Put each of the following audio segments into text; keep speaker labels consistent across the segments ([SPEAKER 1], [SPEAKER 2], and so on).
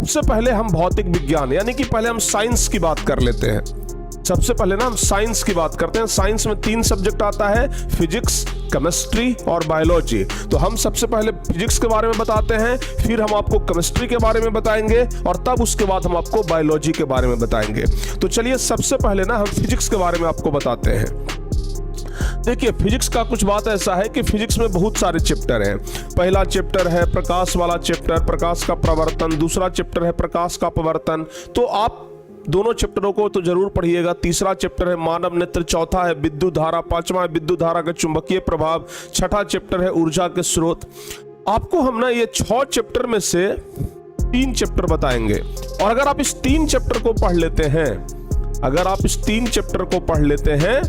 [SPEAKER 1] सबसे पहले हम भौतिक विज्ञान यानी कि पहले हम साइंस की बात कर लेते हैं। सबसे पहले ना हम साइंस की बात करते हैं। साइंस में 3 सब्जेक्ट आता है, फिजिक्स, केमिस्ट्री और बायोलॉजी। तो हम सबसे पहले फिजिक्स के बारे में बताते हैं, फिर हम आपको केमिस्ट्री के बारे में बताएंगे और तब उसके बाद हम आपको बायोलॉजी के बारे में बताएंगे। तो चलिए सबसे पहले ना हम फिजिक्स के बारे में आपको बताते हैं। देखिए फिजिक्स का कुछ बात ऐसा है कि फिजिक्स में बहुत सारे चैप्टर हैं। पहला चैप्टर है प्रकाश वाला चैप्टर, प्रकाश का प्रवर्तन। दूसरा चैप्टर है प्रकाश का अपवर्तन। तो आप दोनों चैप्टरों को तो जरूर पढ़िएगा। तीसरा चैप्टर है मानव नेत्र, चौथा है विद्युत धारा, पांचवा है विद्युत धारा का चुंबकीय प्रभाव, छठा चैप्टर है ऊर्जा के स्रोत। आपको हम ना ये 6 चैप्टर में से 3 चैप्टर बताएंगे और अगर आप इस 3 चैप्टर को पढ़ लेते हैं, अगर आप इस 3 चैप्टर को पढ़ लेते हैं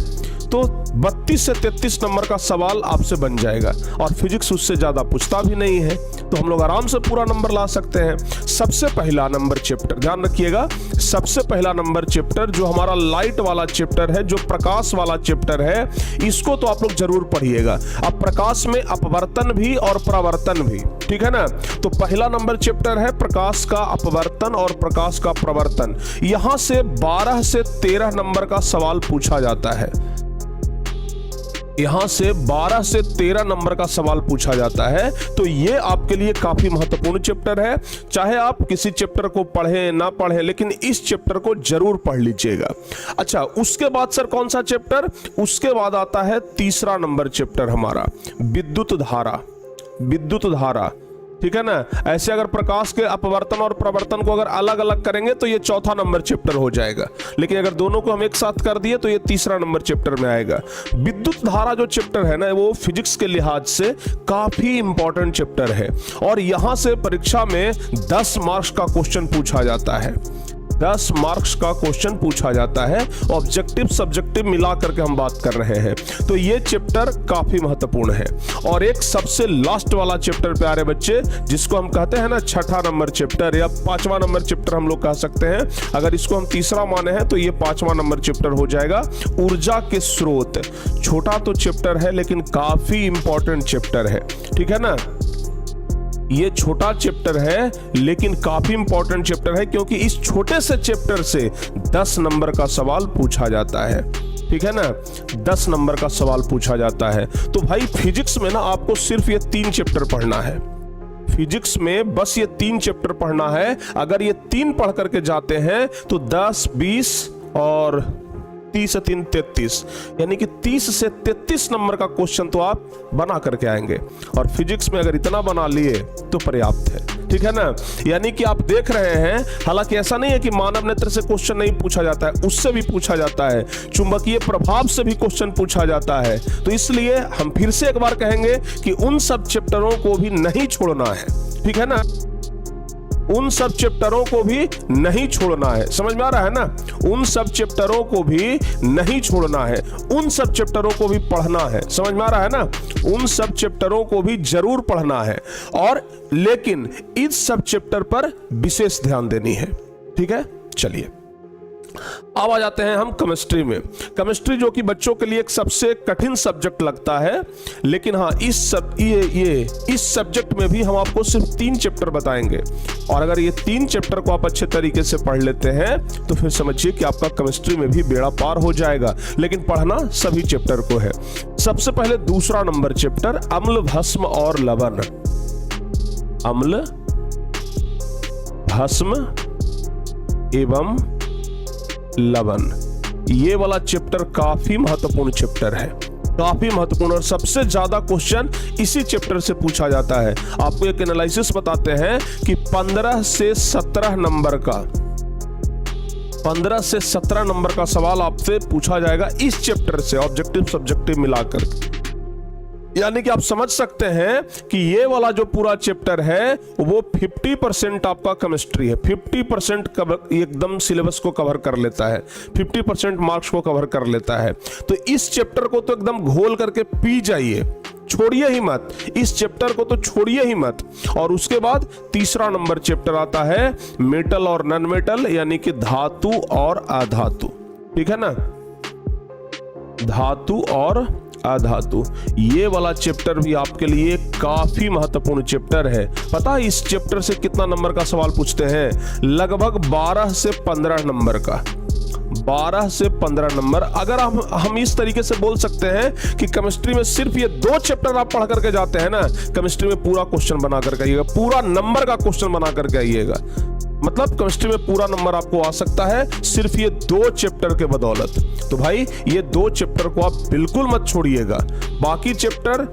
[SPEAKER 1] तो 32 से 33 नंबर का सवाल आपसे बन जाएगा और फिजिक्स उससे ज्यादा पूछता भी नहीं है, तो हम लोग आराम से पूरा नंबर ला सकते हैं। सबसे पहला नंबर चैप्टर ध्यान रखिएगा, सबसे पहला नंबर चैप्टर जो हमारा लाइट वाला चैप्टर है, जो प्रकाश वाला चैप्टर है, इसको तो आप लोग जरूर पढ़िएगा। अब प्रकाश में अपवर्तन भी और प्रवर्तन भी, ठीक है ना। तो पहला नंबर चैप्टर है प्रकाश का अपवर्तन और प्रकाश का प्रवर्तन। यहां से 12 से 13 नंबर का सवाल पूछा जाता है। यहां से 12 से 13 नंबर का सवाल पूछा जाता है। तो ये आपके लिए काफी महत्वपूर्ण चैप्टर है। चाहे आप किसी चैप्टर को पढ़ें ना पढ़ें, लेकिन इस चैप्टर को जरूर पढ़ लीजिएगा। अच्छा, उसके बाद सर कौन सा चैप्टर? उसके बाद आता है तीसरा नंबर चैप्टर हमारा विद्युत धारा। विद्युत धारा, ठीक है ना। ऐसे अगर प्रकाश के अपवर्तन और प्रवर्तन को अगर अलग अलग करेंगे तो ये चौथा नंबर चैप्टर हो जाएगा, लेकिन अगर दोनों को हम एक साथ कर दिए तो ये तीसरा नंबर चैप्टर में आएगा। विद्युत धारा जो चैप्टर है ना, वो फिजिक्स के लिहाज से काफी इंपॉर्टेंट चैप्टर है और यहां से परीक्षा में 10 मार्क्स का क्वेश्चन पूछा जाता है। 10 मार्क्स का क्वेश्चन पूछा जाता है। ऑब्जेक्टिव सब्जेक्टिव मिला करके हम बात कर रहे हैं। तो ये चैप्टर काफी महत्वपूर्ण है। और एक सबसे लास्ट वाला चैप्टर प्यारे बच्चे, जिसको हम कहते हैं ना छठा नंबर चैप्टर या 5वां नंबर चैप्टर हम लोग कह सकते हैं। अगर इसको हम तीसरा माने हैं तो ये 5वां नंबर चैप्टर हो जाएगा, ऊर्जा के स्रोत। छोटा तो चैप्टर है लेकिन काफी इंपॉर्टेंट चैप्टर है, ठीक है ना। ये छोटा चैप्टर है लेकिन काफी इंपॉर्टेंट चैप्टर है, क्योंकि इस छोटे से चैप्टर से 10 नंबर का सवाल पूछा जाता है, ठीक है ना। 10 नंबर का सवाल पूछा जाता है। तो भाई फिजिक्स में ना आपको सिर्फ ये 3 चैप्टर पढ़ना है। फिजिक्स में बस ये 3 चैप्टर पढ़ना है। अगर ये 3 पढ़ करके जाते हैं तो 10, 20 और 30 से 3 33, यानी कि 30 से 33 नंबर का क्वेश्चन तो आप बना करके आएंगे। और फिजिक्स में अगर इतना बना लिए तो पर्याप्त है, ठीक है ना। यानी कि आप देख रहे हैं, हालांकि ऐसा नहीं है कि मानव नेत्र से क्वेश्चन नहीं पूछा जाता है, उससे भी पूछा जाता है, चुंबकीय प्रभाव से भी क्वेश्चन पूछा जाता है। तो इसलिए हम फिर से एक बार कहेंगे कि उन सब चैप्टरों को भी नहीं छोड़ना है, ठीक है ना। उन सब चैप्टरों को भी नहीं छोड़ना है, समझ में आ रहा है ना। उन सब चैप्टरों को भी नहीं छोड़ना है, उन सब चैप्टरों को भी पढ़ना है, समझ में आ रहा है ना। उन सब चैप्टरों को भी जरूर पढ़ना है, और लेकिन इस सब चैप्टर पर विशेष ध्यान देनी है, ठीक है। चलिए अब आ जाते हैं हम केमिस्ट्री में। केमिस्ट्री जो कि बच्चों के लिए एक सबसे कठिन सब्जेक्ट लगता है, लेकिन हाँ इस सब्जेक्ट में भी हम आपको सिर्फ 3 चैप्टर बताएंगे। और अगर ये 3 चैप्टर को आप अच्छे तरीके से पढ़ लेते हैं तो फिर समझिए कि आपका केमिस्ट्री में भी बेड़ा पार हो जाएगा। लेकिन पढ़ना सभी चैप्टर को है। सबसे पहले दूसरा नंबर चैप्टर अम्ल, भस्म और लवण। अम्ल, भस्म एवं लवण, ये वाला चैप्टर काफी महत्वपूर्ण चैप्टर है, काफी महत्वपूर्ण। और सबसे ज्यादा क्वेश्चन इसी चैप्टर से पूछा जाता है। आपको एक एनालिसिस बताते हैं कि 15 से 17 नंबर का 15 से 17 नंबर का सवाल आपसे पूछा जाएगा इस चैप्टर से, ऑब्जेक्टिव सब्जेक्टिव मिलाकर। यानी कि आप समझ सकते हैं कि ये वाला जो पूरा चैप्टर है वो 50% आपका केमिस्ट्री है। 50% एकदम सिलेबस को कवर कर लेता है, 50% मार्क्स को कवर कर लेता है। तो इस चैप्टर को तो एकदम घोल करके पी जाइए, छोड़िए ही मत, इस चैप्टर को तो छोड़िए ही मत। और उसके बाद तीसरा नंबर चैप्टर आता है मेटल और नॉन मेटल, यानी कि धातु और अधातु, ठीक है ना। धातु और अधातु। ये वाला चैप्टर भी आपके लिए काफी महत्वपूर्ण चैप्टर है। पता है इस चैप्टर से कितना नंबर का सवाल पूछते हैं? लगभग 12 से 15 नंबर का। 12 से 15 नंबर। अगर हम इस तरीके से बोल सकते हैं कि केमिस्ट्री में सिर्फ ये 2 चैप्टर आप पढ़ करके जाते हैं ना, केमिस्ट्री में पूरा क्वेश्चन बना करके आइएगा, पूरा नंबर का क्वेश्चन बना करके आइएगा। मतलब केमिस्ट्री में पूरा नंबर आपको आ सकता है सिर्फ ये 2 चैप्टर के बदौलत। तो भाई ये 2 चैप्टर को आप बिल्कुल मत छोड़िएगा। बाकी चैप्टर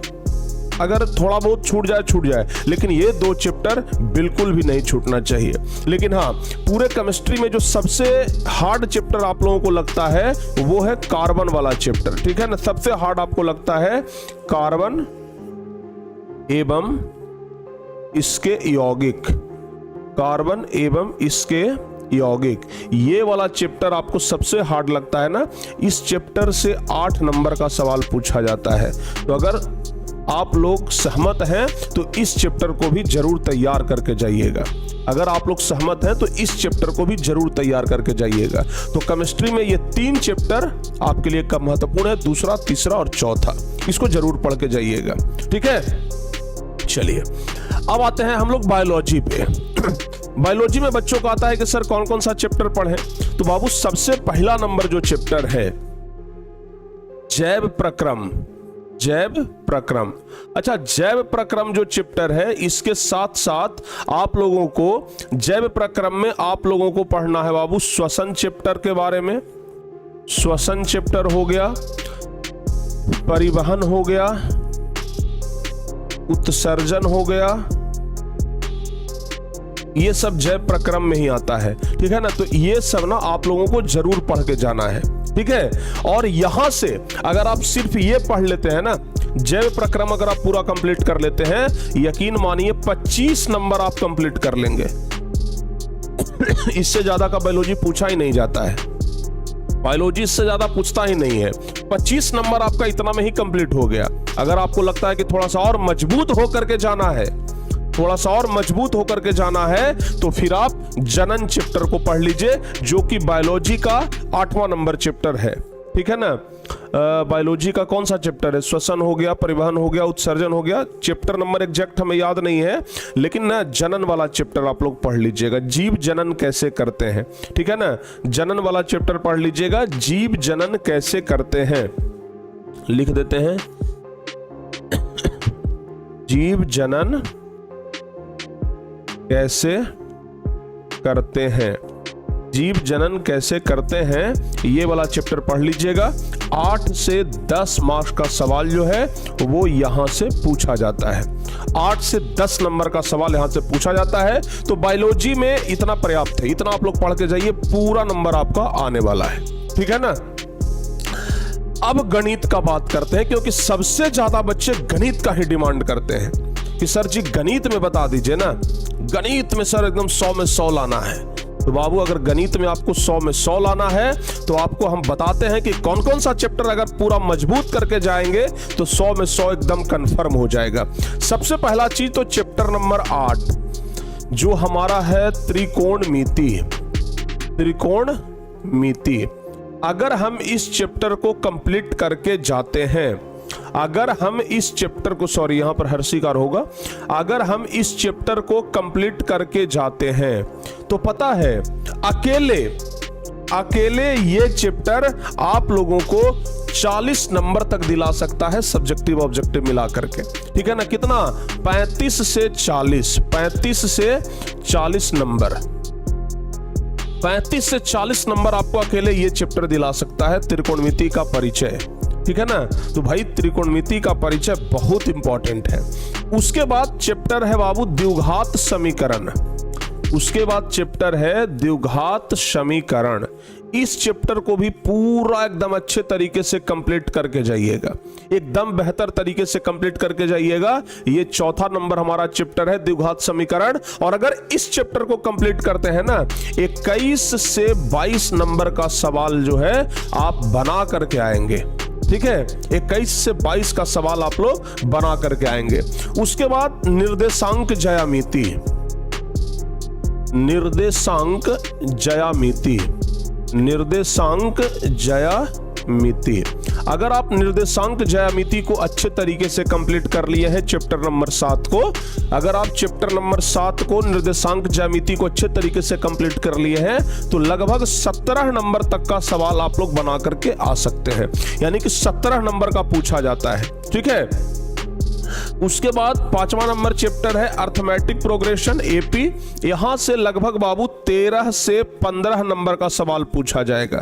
[SPEAKER 1] अगर थोड़ा बहुत छूट जाए, लेकिन ये 2 चैप्टर बिल्कुल भी नहीं छूटना चाहिए। लेकिन हाँ, पूरे केमिस्ट्री में जो सबसे हार्ड चैप्टर आप लोगों को लगता है वो है कार्बन वाला चैप्टर, ठीक है ना। सबसे हार्ड आपको लगता है कार्बन एवं इसके यौगिक, कार्बन एवं इसके यौगिक, ये वाला चैप्टर आपको सबसे हार्ड लगता है ना। इस चैप्टर से 8 नंबर का सवाल पूछा जाता है। तो अगर आप लोग सहमत हैं तो इस चैप्टर को भी जरूर तैयार करके जाइएगा। अगर आप लोग सहमत हैं तो इस चैप्टर को भी जरूर तैयार करके जाइएगा। तो केमिस्ट्री में ये 3 चैप्टर आपके लिए कम महत्वपूर्ण है, दूसरा, तीसरा और चौथा। इसको जरूर पढ़ के जाइएगा, ठीक है। चलिए अब आते हैं हम लोग बायोलॉजी पे। बायोलॉजी में बच्चों को आता है कि सर कौन कौन सा चैप्टर पढ़ें। तो बाबू सबसे पहला नंबर जो चैप्टर है जैव प्रक्रम, जैव प्रक्रम। अच्छा, जैव प्रक्रम जो चैप्टर है इसके साथ साथ आप लोगों को जैव प्रक्रम में आप लोगों को पढ़ना है बाबू श्वसन चैप्टर के बारे में। श्वसन चैप्टर हो गया, परिवहन हो गया, उत्सर्जन हो गया, ये सब जैव प्रक्रम में ही आता है, ठीक है ना। तो ये सब ना आप लोगों को जरूर पढ़ के जाना है, ठीक है। और यहां से अगर आप सिर्फ ये पढ़ लेते हैं ना, जैव प्रक्रम अगर आप पूरा कंप्लीट कर लेते हैं, यकीन मानिए 25 नंबर आप कंप्लीट कर लेंगे। इससे ज्यादा का बायोलॉजी पूछा ही नहीं जाता है, बायोलॉजी इससे ज्यादा पूछता ही नहीं है। 25 नंबर आपका इतना में ही कंप्लीट हो गया। अगर आपको लगता है कि थोड़ा सा और मजबूत होकर के जाना है, थोड़ा सा और मजबूत होकर के जाना है, तो फिर आप जनन चैप्टर को पढ़ लीजिए, जो कि बायोलॉजी का 8वां नंबर चैप्टर है, ठीक है ना। बायोलॉजी का कौन सा चैप्टर है? श्वसन हो गया, परिवहन हो गया, उत्सर्जन हो गया। चैप्टर नंबर एग्जैक्ट हमें याद नहीं है, लेकिन ना जनन वाला चैप्टर आप लोग पढ़ लीजिएगा, जीव जनन कैसे करते हैं, ठीक है ना। जनन वाला चैप्टर पढ़ लीजिएगा, जीव जनन कैसे करते हैं। लिख देते हैं, जीव जनन कैसे करते हैं, जीव जनन कैसे करते हैं, ये वाला चैप्टर पढ़ लीजिएगा। 8 से 10 मार्क्स का सवाल जो है वो यहां से पूछा जाता है। 8 से 10 नंबर का सवाल यहां से पूछा जाता है। तो बायोलॉजी में इतना पर्याप्त है, इतना आप लोग पढ़ के जाइए, पूरा नंबर आपका आने वाला है, ठीक है ना। अब गणित का बात करते हैं, क्योंकि सबसे ज्यादा बच्चे गणित का ही डिमांड करते हैं कि सर जी गणित में बता दीजिए ना, गणित में सर एकदम 100 में 100 लाना है। तो बाबू अगर गणित में आपको 100 में 100 लाना है तो आपको हम बताते हैं कि कौन कौन सा चैप्टर अगर पूरा मजबूत करके जाएंगे तो 100 में 100 एकदम कंफर्म हो जाएगा। सबसे पहला चीज तो चैप्टर नंबर 8 जो हमारा है त्रिकोणमिति। त्रिकोणमिति अगर हम इस चैप्टर को कंप्लीट करके जाते हैं, अगर हम इस चैप्टर को, सॉरी यहां पर हर्षिकार होगा, अगर हम इस चैप्टर को कंप्लीट करके जाते हैं तो पता है अकेले ये चैप्टर आप लोगों को 40 नंबर तक दिला सकता है, सब्जेक्टिव ऑब्जेक्टिव मिला करके, ठीक है ना। कितना? 35 से 40 नंबर, 35 से 40 नंबर आपको अकेले ये चैप्टर दिला सकता है, त्रिकोणमिति का परिचय, ठीक है ना। तो भाई त्रिकोणमिति का परिचय बहुत इंपॉर्टेंट है। उसके बाद चैप्टर है बाबू द्विघात समीकरण। उसके बाद चैप्टर है द्विघात समीकरण। इस चैप्टर को भी पूरा एकदम अच्छे तरीके से कंप्लीट करके जाइएगा, एकदम बेहतर तरीके से कंप्लीट करके जाइएगा। ये 4था नंबर हमारा चैप्टर है द्विघात समीकरण। और अगर इस चैप्टर को कंप्लीट करते हैं ना, 21 से 22 नंबर का सवाल जो है आप बना करके आएंगे, ठीक है। 21 से 22 का सवाल आप लोग बना करके आएंगे। उसके बाद निर्देशांक ज्यामिति, निर्देशांक ज्यामिति, निर्देशांक ज्यामिति। अगर आप निर्देशांक ज्यामिति को अच्छे तरीके से कंप्लीट कर लिए हैं चैप्टर नंबर 7 को, अगर आप चैप्टर नंबर 7 को निर्देशांक ज्यामिति को अच्छे तरीके से कंप्लीट कर लिए हैं तो लगभग 17 नंबर तक का सवाल आप लोग बना करके आ सकते हैं, यानी कि 17 नंबर का पूछा जाता है। ठीक है, उसके बाद 5वां नंबर चैप्टर है अर्थमेटिक प्रोग्रेशन एपी। यहां से लगभग बाबू 13 से 15 नंबर का सवाल पूछा जाएगा,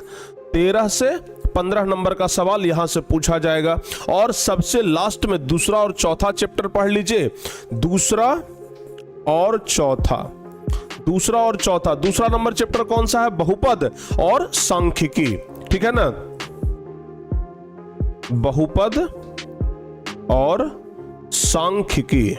[SPEAKER 1] 13 से 15 नंबर का सवाल यहां से पूछा जाएगा। और सबसे लास्ट में दूसरा और चौथा चैप्टर पढ़ लीजिए, दूसरा और चौथा। दूसरा नंबर चैप्टर कौन सा है? बहुपद और सांख्यिकी। ठीक है ना, बहुपद और सांख्यिकी।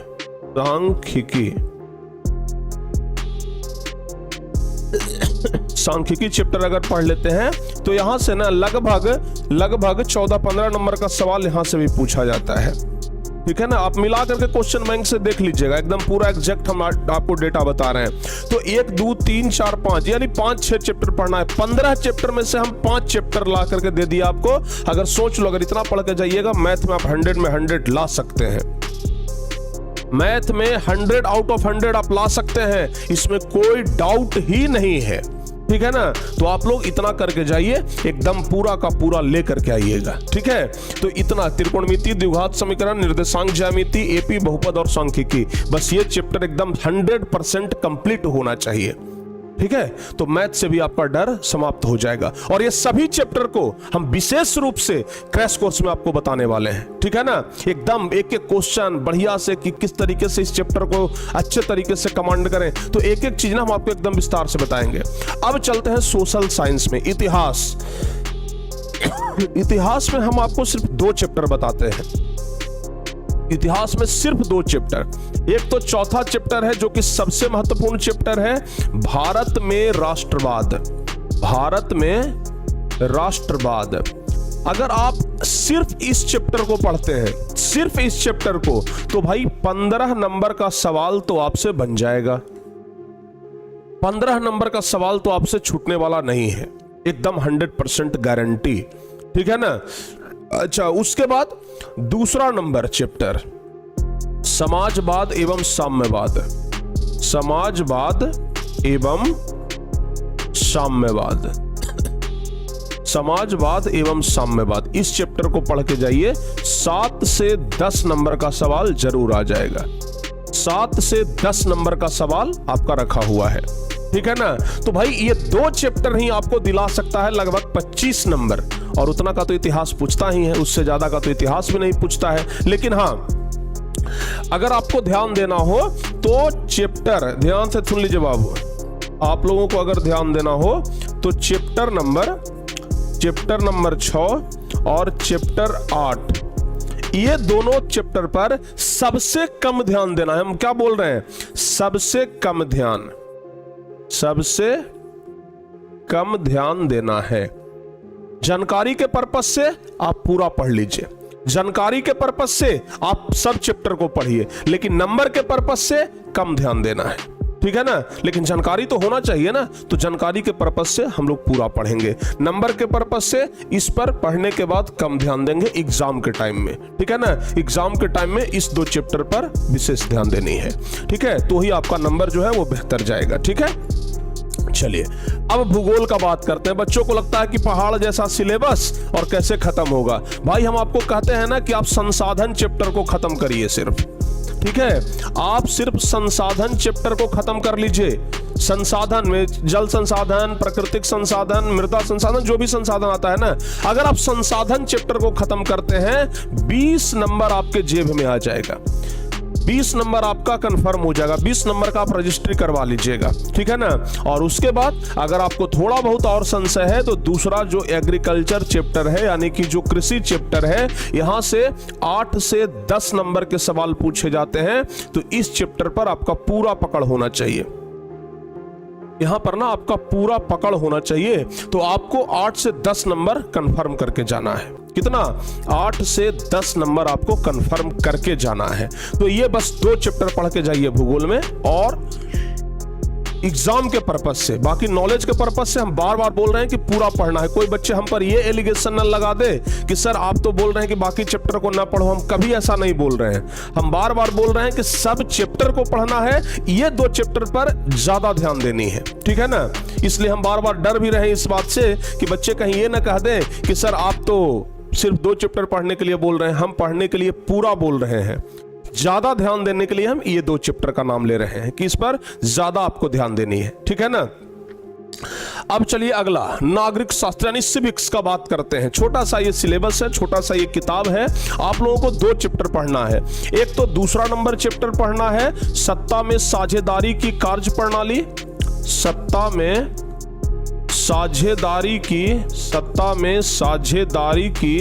[SPEAKER 1] सांख्यिकी चैप्टर अगर पढ़ लेते हैं तो यहां से ना लगभग 14-15 नंबर का सवाल यहां से भी पूछा जाता है। ठीक है ना, आप मिला करके क्वेश्चन बैंक से देख लीजिएगा, एकदम पूरा एग्जैक्ट हम आपको डेटा बता रहे हैं। तो 1 2 3 4 5 यानी 5-6 चैप्टर पढ़ना है। 15 चैप्टर में से हम 5 चैप्टर ला करके दे दिया आपको। अगर सोच लो, अगर इतना पढ़ के जाइएगा मैथ में आप 100 में 100 ला सकते हैं। मैथ में 100 आउट ऑफ 100 आप ला सकते हैं, इसमें कोई डाउट ही नहीं है। ठीक है ना, तो आप लोग इतना करके जाइए, एकदम पूरा का पूरा लेकर के आइएगा। ठीक है, तो इतना त्रिकोणमिति, द्विघात समीकरण, निर्देशांक ज्यामिति, एपी, बहुपद और सांख्यिकी, बस ये चैप्टर एकदम 100% कंप्लीट होना चाहिए। ठीक है, तो मैथ से भी आपका डर समाप्त हो जाएगा। और ये सभी चैप्टर को हम विशेष रूप से क्रैश कोर्स में आपको बताने वाले हैं। ठीक है ना, एकदम एक एक क्वेश्चन बढ़िया से कि किस तरीके से इस चैप्टर को अच्छे तरीके से कमांड करें, तो एक एक चीज ना हम आपको एकदम विस्तार से बताएंगे। अब चलते हैं सोशल साइंस में, इतिहास। इतिहास में हम आपको सिर्फ 2 चैप्टर बताते हैं। इतिहास में सिर्फ 2 चैप्टर। एक तो चौथा चैप्टर है जो कि सबसे महत्वपूर्ण चैप्टर है, भारत में राष्ट्रवाद। भारत में राष्ट्रवाद। अगर आप सिर्फ इस चैप्टर को पढ़ते हैं, सिर्फ इस चैप्टर को, तो भाई 15 नंबर का सवाल तो आपसे बन जाएगा। 15 नंबर का सवाल तो आपसे छूटने वाला नहीं है, एकदम 100% गारंटी। ठीक है ना। अच्छा, उसके बाद दूसरा नंबर चैप्टर समाजवाद एवं साम्यवाद। समाजवाद एवं साम्यवाद। समाजवाद एवं साम्यवाद, इस चैप्टर को पढ़ के जाइए, 7 से 10 नंबर का सवाल जरूर आ जाएगा। 7 से 10 नंबर का सवाल आपका रखा हुआ है। ठीक है ना, तो भाई ये 2 चैप्टर ही आपको दिला सकता है लगभग 25 नंबर, और उतना का तो इतिहास पूछता ही है, उससे ज्यादा का तो इतिहास भी नहीं पूछता है। लेकिन हाँ, अगर आपको ध्यान देना हो तो चैप्टर, ध्यान से सुन लीजिए बाबू, आप लोगों को अगर ध्यान देना हो तो चैप्टर नंबर 6 और चैप्टर 8, ये दोनों चैप्टर पर सबसे कम ध्यान देना है। हम क्या बोल रहे हैं? सबसे कम ध्यान देना है। जानकारी के पर्पस से आप पूरा पढ़ लीजिए, जानकारी के पर्पस से आप सब चैप्टर को पढ़िए, लेकिन नंबर के पर्पस से कम ध्यान देना है। ठीक है ना, लेकिन जानकारी तो होना चाहिए ना, तो जानकारी के पर्पस से हम लोग पूरा पढ़ेंगे, नंबर के पर्पस से इस पर पढ़ने के बाद कम ध्यान देंगे एग्जाम के टाइम में। ठीक है ना, एग्जाम के टाइम में इस 2 चैप्टर पर विशेष ध्यान देनी है। ठीक है, तो ही आपका नंबर जो है वो बेहतर जाएगा। ठीक है, चलिए अब भूगोल का बात करते हैं। बच्चों को लगता है कि पहाड़ जैसा सिलेबस और कैसे खत्म होगा। भाई हम आपको कहते हैं ना कि आप संसाधन चैप्टर को खत्म करिए सिर्फ। ठीक है, आप सिर्फ संसाधन चैप्टर को खत्म कर लीजिए। संसाधन में जल संसाधन, प्राकृतिक संसाधन, मृदा संसाधन, जो भी संसाधन आता है ना, अगर आप संसाधन चैप्टर को खत्म करते हैं 20 नंबर आपके जेब में आ जाएगा। 20 नंबर आपका कंफर्म हो जाएगा, 20 नंबर का आप रजिस्ट्री करवा लीजिएगा। ठीक है ना। और उसके बाद अगर आपको थोड़ा बहुत और संशय है तो दूसरा जो एग्रीकल्चर चैप्टर है, यानी कि जो कृषि चैप्टर है, यहां से 8 से 10 नंबर के सवाल पूछे जाते हैं। तो इस चैप्टर पर आपका पूरा पकड़ होना चाहिए, यहां पर ना आपका पूरा पकड़ होना चाहिए। तो आपको 8 से 10 नंबर कंफर्म करके जाना है। कितना? 8 से 10 नंबर आपको कंफर्म करके जाना है। तो ये बस 2 चैप्टर पढ़ के जाइए भूगोल में, और एग्जाम के पर्पस से, बाकी नॉलेज के पर्पस से हम बार बार बोल रहे हैं कि पूरा पढ़ना है। कोई बच्चे हम पर ये एलिगेशन न लगा दे कि सर आप तो बोल रहे हैं कि बाकी चैप्टर को ना पढ़ो, हम कभी ऐसा नहीं बोल रहे हैं। हम बार बार बोल रहे हैं कि सब चैप्टर को पढ़ना है, ये 2 चैप्टर पर ज्यादा ध्यान देनी है, ठीक है ना। इसलिए हम बार बार डर भी रहे इस बात से कि बच्चे कहीं ये ना कह दें कि सर आप तो सिर्फ 2 चैप्टर पढ़ने के लिए बोल रहे हैं। हम पढ़ने के लिए पूरा बोल रहे हैं, ज्यादा ध्यान देने के लिए हम ये 2 चैप्टर का नाम ले रहे हैं कि इस पर ज्यादा आपको ध्यान देनी है, ठीक है ना। अब चलिए अगला नागरिक शास्त्र यानी सिविक्स का बात करते हैं। छोटा सा ये सिलेबस है, छोटा सा ये किताब है। आप लोगों को 2 चैप्टर पढ़ना है। एक तो दूसरा नंबर चैप्टर पढ़ना है, सत्ता में साझेदारी की कार्य प्रणाली। सत्ता में साझेदारी की, सत्ता में साझेदारी की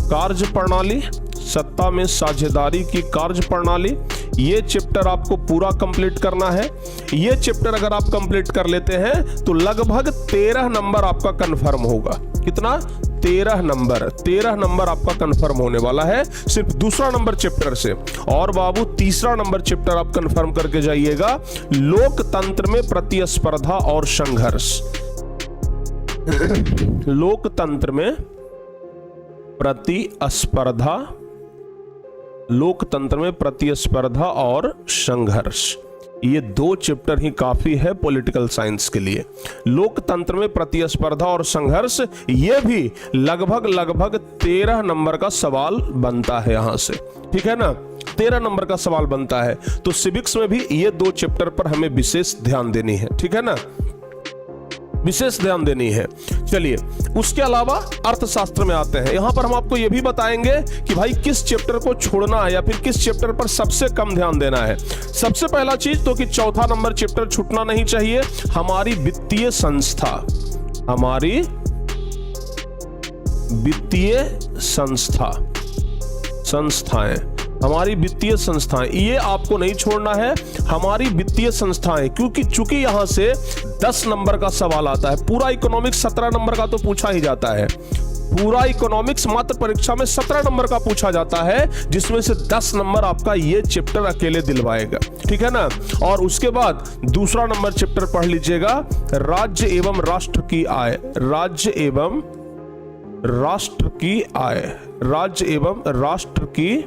[SPEAKER 1] कार्य प्रणाली, सत्ता में साझेदारी की कार्य प्रणाली। ये चैप्टर आपको पूरा कंप्लीट करना है। ये चैप्टर अगर आप कंप्लीट कर लेते हैं तो लगभग 13 नंबर आपका कंफर्म होगा। कितना? 13 नंबर। 13 नंबर आपका कंफर्म होने वाला है सिर्फ दूसरा नंबर चैप्टर से। और बाबू तीसरा नंबर चैप्टर आप कंफर्म करके जाइएगा, लोकतंत्र में प्रतिस्पर्धा और संघर्ष। लोकतंत्र में प्रतिस्पर्धा, लोकतंत्र में प्रतिस्पर्धा और संघर्ष। ये 2 चैप्टर ही काफी है पॉलिटिकल साइंस के लिए। लोकतंत्र में प्रतिस्पर्धा और संघर्ष, ये भी लगभग 13 नंबर का सवाल बनता है यहां से, ठीक है ना। 13 नंबर का सवाल बनता है। तो सिविक्स में भी ये 2 चैप्टर पर हमें विशेष ध्यान देनी है, ठीक है ना, विशेष ध्यान देनी है। चलिए उसके अलावा अर्थशास्त्र में आते हैं। यहां पर हम आपको यह भी बताएंगे कि भाई किस चैप्टर को छोड़ना है या फिर किस चैप्टर पर सबसे कम ध्यान देना है। सबसे पहला चीज तो कि चौथा नंबर चैप्टर छूटना नहीं चाहिए, हमारी वित्तीय संस्था। हमारी वित्तीय संस्था, संस्थाएं, हमारी वित्तीय संस्थाएं, ये आपको नहीं छोड़ना है। हमारी वित्तीय संस्थाएं, क्योंकि चूंकि यहां से 10 नंबर का सवाल आता है। पूरा इकोनॉमिक्स 17 नंबर का तो पूछा ही जाता है। पूरा इकोनॉमिक्स मात्र परीक्षा में 17 नंबर का पूछा जाता है, जिसमें से 10 नंबर आपका ये चैप्टर अकेले दिलवाएगा, ठीक है ना। और उसके बाद दूसरा नंबर चैप्टर पढ़ लीजिएगा, राज्य एवं राष्ट्र की आय। राज्य एवं राष्ट्र की आय, राज्य एवं राष्ट्र की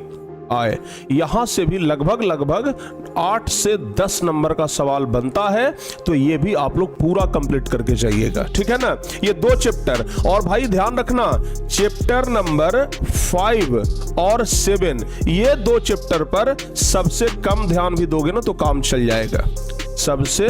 [SPEAKER 1] आय। यहां से भी लगभग 8 से 10 नंबर का सवाल बनता है। तो ये भी आप लोग पूरा कंप्लीट करके जाइएगा, ठीक है ना। ये 2 चैप्टर। और भाई ध्यान रखना, चैप्टर नंबर 5 और 7, ये 2 चैप्टर पर सबसे कम ध्यान भी दोगे ना तो काम चल जाएगा। सबसे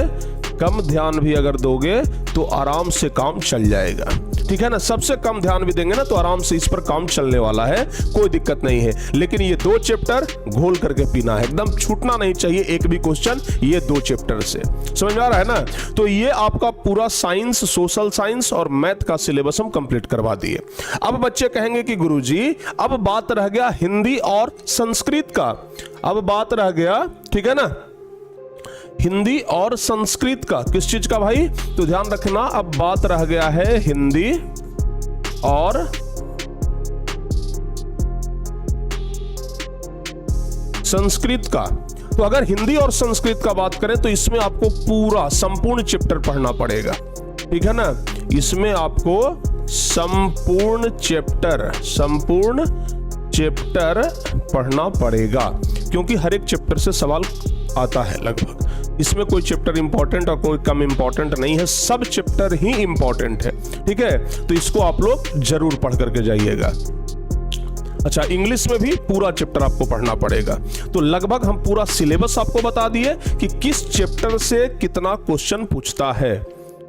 [SPEAKER 1] कम ध्यान भी अगर दोगे तो आराम से काम चल जाएगा, ठीक है ना। सबसे कम ध्यान भी देंगे ना तो आराम से इस पर काम चलने वाला है, कोई दिक्कत नहीं है। लेकिन ये 2 चैप्टर घोल करके पीना है, एकदम छूटना नहीं चाहिए एक भी क्वेश्चन ये 2 चैप्टर से। समझ में आ रहा है ना। तो ये आपका पूरा साइंस, सोशल साइंस और मैथ का सिलेबस हम कंप्लीट करवा दिए। अब बच्चे कहेंगे कि गुरुजी अब बात रह गया हिंदी और संस्कृत का। अब बात रह गया, ठीक है ना, हिंदी और संस्कृत का। किस चीज का भाई? तो ध्यान रखना, अब बात रह गया है हिंदी और संस्कृत का। तो अगर हिंदी और संस्कृत का बात करें तो इसमें आपको पूरा संपूर्ण चैप्टर पढ़ना पड़ेगा, ठीक है ना। इसमें आपको संपूर्ण चैप्टर पढ़ना पड़ेगा, क्योंकि हर एक चैप्टर से सवाल आता है लगभग। इसमें कोई चैप्टर इंपॉर्टेंट और कोई कम इंपॉर्टेंट नहीं है, सब चैप्टर ही इंपॉर्टेंट है, ठीक है। तो इसको आप लोग जरूर पढ़ करके जाइएगा। अच्छा, इंग्लिश में भी पूरा चैप्टर आपको पढ़ना पड़ेगा। तो लगभग हम पूरा सिलेबस आपको बता दिए कि किस चैप्टर से कितना क्वेश्चन पूछता है,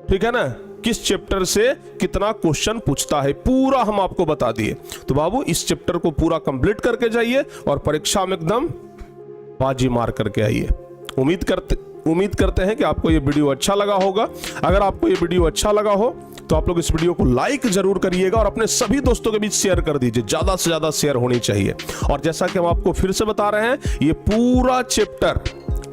[SPEAKER 1] ठीक है ना। किस चैप्टर से कितना क्वेश्चन पूछता है पूरा हम आपको बता दिए। तो बाबू इस चैप्टर को पूरा कंप्लीट करके जाइए और परीक्षा में एकदम बाजी मार करके आइए। उम्मीद करते हैं कि आपको ये वीडियो अच्छा लगा होगा। अगर आपको ये वीडियो अच्छा लगा हो तो आप लोग इस वीडियो को लाइक जरूर करिएगा और अपने सभी दोस्तों के बीच शेयर कर दीजिए। ज्यादा से ज्यादा शेयर होनी चाहिए। और जैसा कि हम आपको फिर से बता रहे हैं, ये पूरा चैप्टर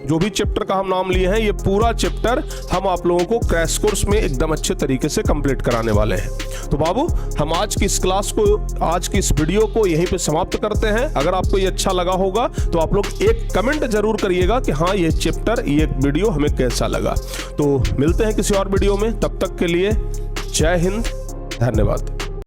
[SPEAKER 1] जो भी चैप्टर का हम नाम लिए हैं, ये पूरा चैप्टर हम आप लोगों को क्रैश कोर्स में एकदम अच्छे तरीके से कंप्लीट कराने वाले हैं। तो बाबू, हम आज की इस क्लास को, आज की इस वीडियो को यहीं पे समाप्त करते हैं। अगर आपको ये अच्छा लगा होगा तो आप लोग एक कमेंट जरूर करिएगा कि हाँ, ये चैप्टर, ये वीडियो हमें कैसा लगा। तो मिलते हैं किसी और वीडियो में, तब तक के लिए जय हिंद, धन्यवाद।